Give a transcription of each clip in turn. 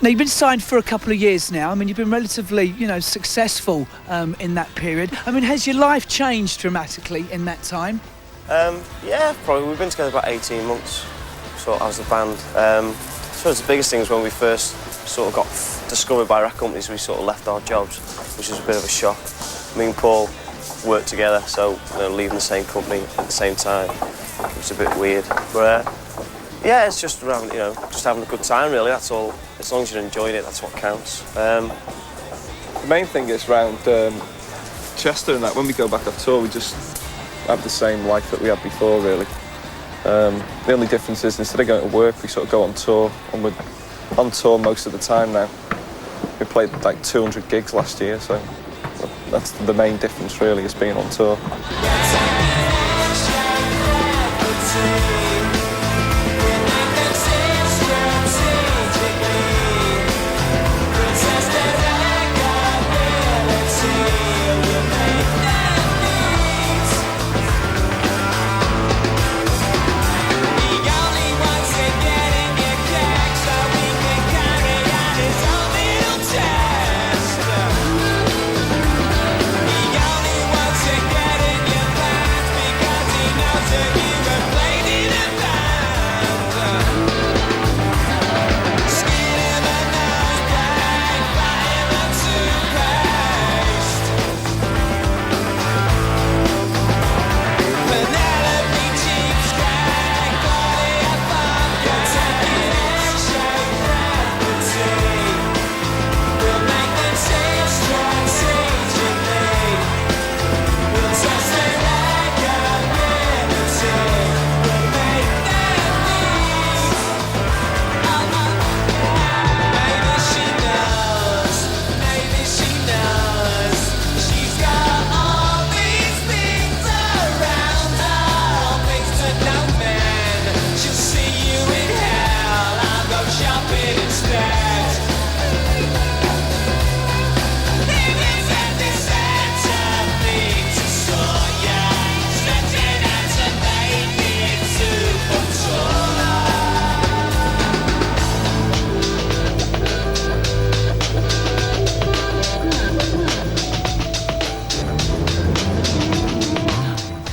Now, you've been signed for a couple of years now. I mean, you've been relatively, successful in that period. I mean, has your life changed dramatically in that time? Yeah, probably. We've been together about 18 months, sort of, as a band. So the biggest thing was when we first sort of got discovered by record companies, we sort of left our jobs, which was a bit of a shock. Me and Paul worked together, so leaving the same company at the same time, it was a bit weird. But yeah, it's just around, just having a good time, really. That's all. As long as you're enjoying it, that's what counts. The main thing is around Chester and that. When we go back off tour, we just have the same life that we had before, really. The only difference is instead of going to work, we sort of go on tour, and we're on tour most of the time now. We played like 200 gigs last year, so that's the main difference, really, is being on tour.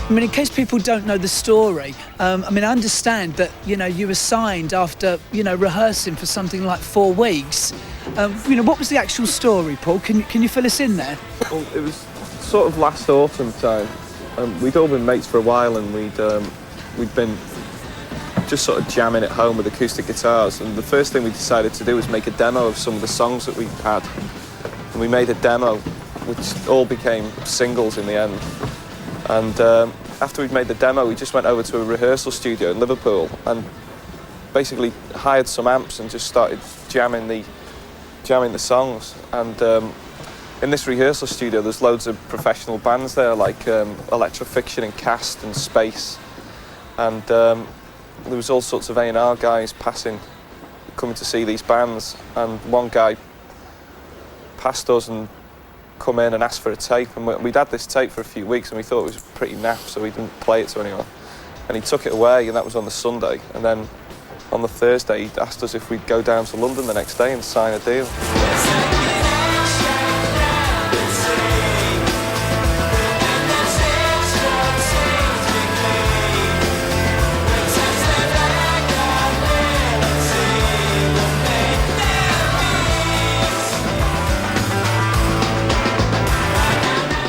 I mean, in case people don't know the story, I understand that, you were signed after, rehearsing for something like 4 weeks. What was the actual story, Paul? Can you fill us in there? Well, it was sort of last autumn time. We'd all been mates for a while, and we'd been just sort of jamming at home with acoustic guitars. And the first thing we decided to do was make a demo of some of the songs that we had. And we made a demo, which all became singles in the end. And after we'd made the demo, we just went over to a rehearsal studio in Liverpool and basically hired some amps and just started jamming the songs. And in this rehearsal studio, there's loads of professional bands there, like Electrofiction and Cast and Space. And there was all sorts of A&R guys coming to see these bands. And one guy passed us and come in and ask for a tape, and we'd had this tape for a few weeks and we thought it was pretty naff, so we didn't play it to anyone. And he took it away, and that was on the Sunday, and then on the Thursday he asked us if we'd go down to London the next day and sign a deal.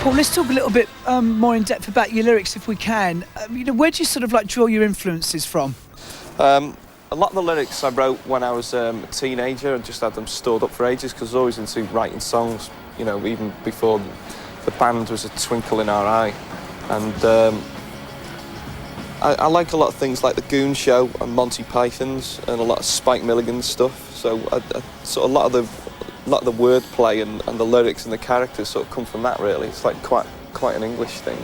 Paul, let's talk a little bit more in depth about your lyrics, if we can. Where do you sort of draw your influences from? A lot of the lyrics I wrote when I was a teenager and just had them stored up for ages, because I was always into writing songs, even before the band was a twinkle in our eye. And I like a lot of things like The Goon Show and Monty Python's and a lot of Spike Milligan's stuff. So a lot of the wordplay and the lyrics and the characters sort of come from that, really. It's like quite an English thing.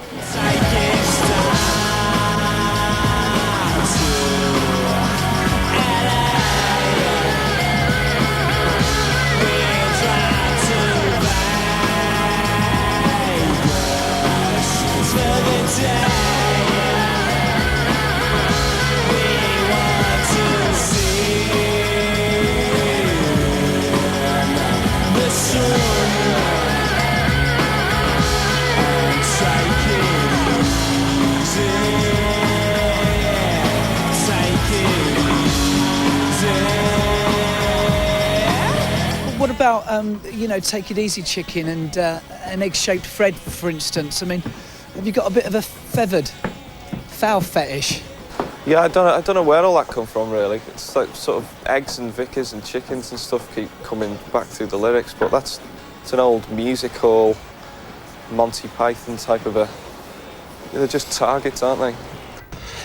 what about, you know, Take It Easy Chicken and an egg-shaped Fred, for instance? I mean, have you got a bit of a foul fetish? Yeah, I don't know where all that come from, really. It's like sort of eggs and Vickers and chickens and stuff keep coming back through the lyrics, but it's an old music hall, Monty Python type of a... They're just targets, aren't they?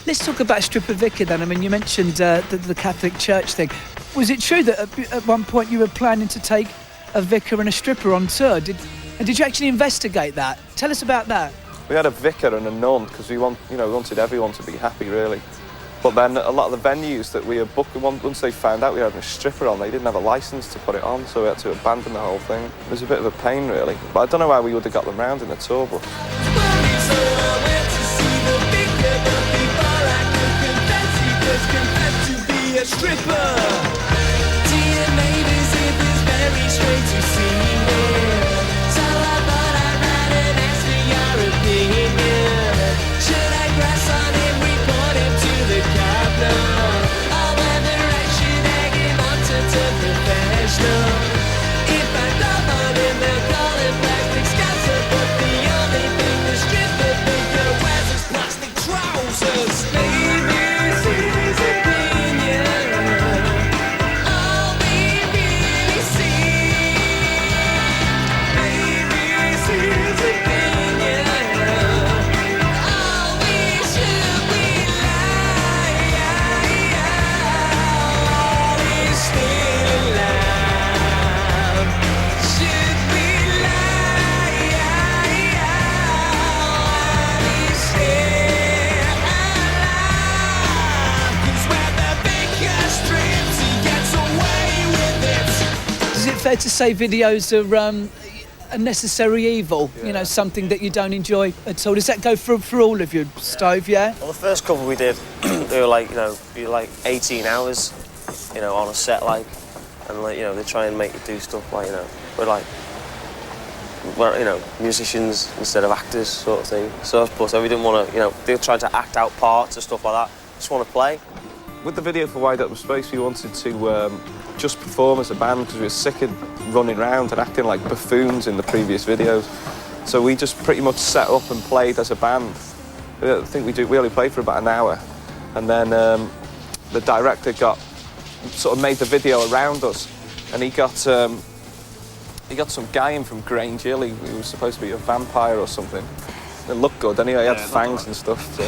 Let's talk about Stripper Vicar then. I mean, you mentioned the Catholic Church thing. Was it true that at one point you were planning to take a vicar and a stripper on tour? Did you actually investigate that? Tell us about that. We had a vicar and a nun because we wanted everyone to be happy, really. But then a lot of the venues that we had booked, once they found out we had a stripper on, they didn't have a licence to put it on, so we had to abandon the whole thing. It was a bit of a pain, really. But I don't know how we would have got them round in the tour bus. Fair to say videos are a necessary evil, you know, something that you don't enjoy at all. Does that go for all of you, Stove, yeah? Well, the first couple we did, they were like, you know, 18 hours, you know, on a set, like, and like, you know, they try and make you do stuff like, you know, we're, you know, musicians instead of actors, sort of thing. So we didn't want to, you know, they were trying to act out parts and stuff like that. Just want to play. With the video for Wide Open Space, we wanted to just perform as a band because we were sick of running around and acting like buffoons in the previous videos. So we just pretty much set up and played as a band. I think we only played for about an hour. And then the director sort of made the video around us, and he got some guy in from Grange Hill. He was supposed to be a vampire or something. It looked good anyway, he had fangs and stuff. So.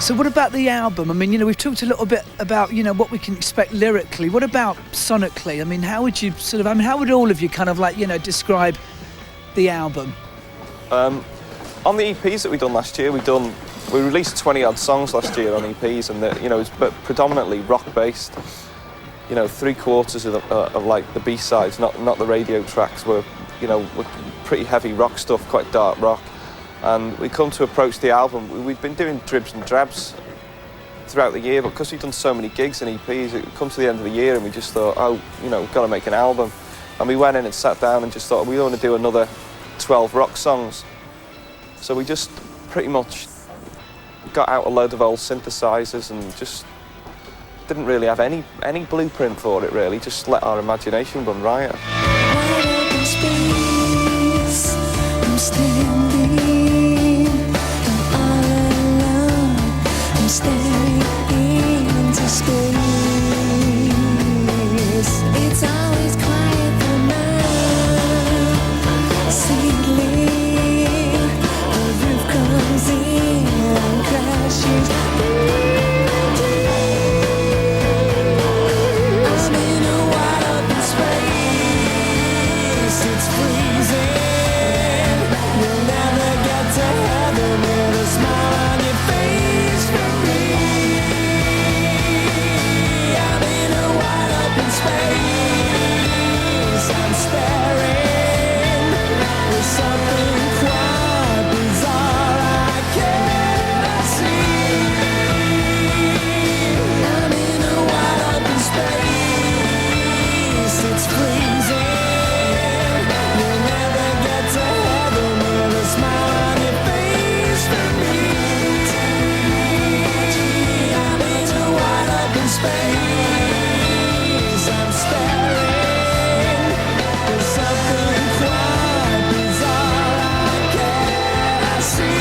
So what about the album? I mean, you know, we've talked a little bit about, you know, what we can expect lyrically. What about sonically? I mean, how would you how would all of you kind of like, you know, describe the album? On the EPs that we done last year, we released 20 odd songs last year on EPs, and you know, it's predominantly rock based. You know, 3/4 of like the B-sides, not the radio tracks, were pretty heavy rock stuff, quite dark rock. And we come to approach the album. We've been doing dribs and drabs throughout the year, but because we've done so many gigs and EPs, it comes to the end of the year and we just thought, oh, you know, we've got to make an album. And we went in and sat down and just thought, we want to do another 12 rock songs. So we just pretty much got out a load of old synthesizers and just didn't really have any blueprint for it, really, just let our imagination run riot. I'm standing, I'm all alone, I'm staring into space. It's always quiet for now. Seedling, the roof comes in and crashes. I'm in a wide open space. It's freezing. You'll never get to heaven with a smile on your face for me. I'm in a wide open space. I'm staring with something quite bizarre I cannot see. I'm in a wide open space. It's freezing. You'll never get to heaven with a smile on your face for me. I'm in a wide open space. I'm staring with something quite bizarre I cannot see.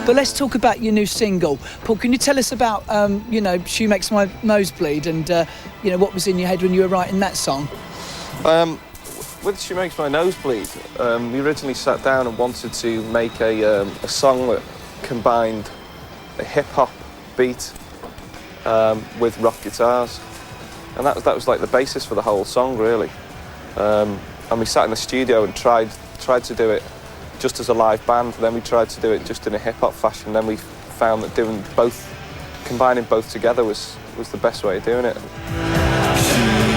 But let's talk about your new single. Paul, can you tell us about, you know, She Makes My Nose Bleed and, you know, what was in your head when you were writing that song? With She Makes My Nose Bleed, we originally sat down and wanted to make a song that combined a hip-hop beat with rock guitars. And that was like the basis for the whole song, really. And we sat in the studio and tried to do it just as a live band, then we tried to do it just in a hip-hop fashion, then we found that doing both, combining both together was the best way of doing it. She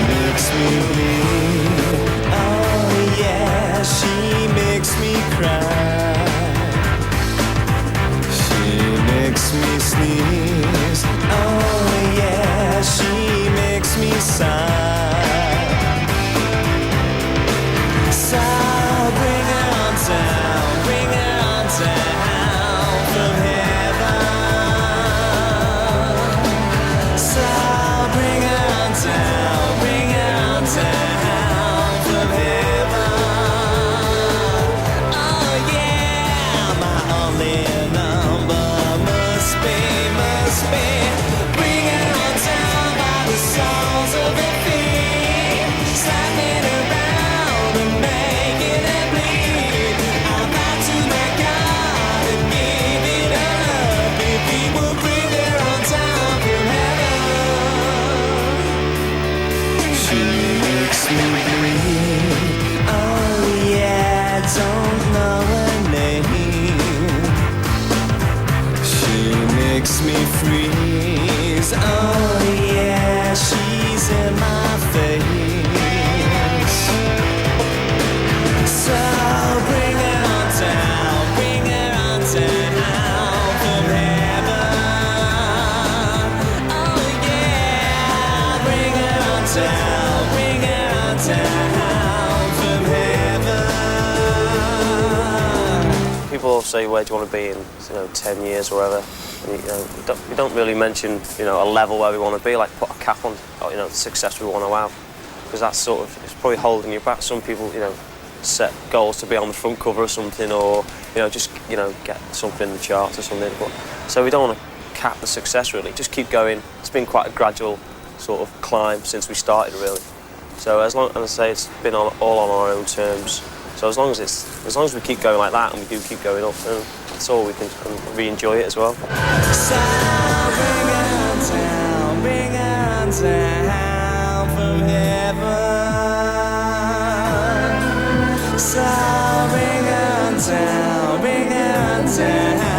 makes me bleed. Oh yeah, she makes me cry. She makes me sneeze. Oh yeah, she makes me sigh. So bring her on down, bring her on down from heaven. So bring her on down, bring her on down from heaven. Oh yeah, my only number must be. Bring her on down by the soles of her feet, slapping around and making it bleed. I'm back to my God and give it up if he will bring her on down from heaven. She makes me bleed. Oh yeah, don't know her name. She makes me freeze. Oh yeah, she's in my face. So bring her on down, bring her on down from heaven. Oh yeah, bring her on down, bring her on down from heaven. People say, where do you want to be in, 10 years or whatever. And, we don't really mention, a level where we want to be, like put a cap on, the success we want to have. Because that's sort of, it's probably holding you back. Some people, set goals to be on the front cover or something, or, just, get something in the charts or something. But, so we don't want to cap the success, really. Just keep going. It's been quite a gradual sort of climb since we started, really. So as I say, it's been all on our own terms. So as long as we keep going like that, and we do keep going up, then that's all we can, and we enjoy it as well. So bring her down, bring her down from heaven. So bring on down, bring on down.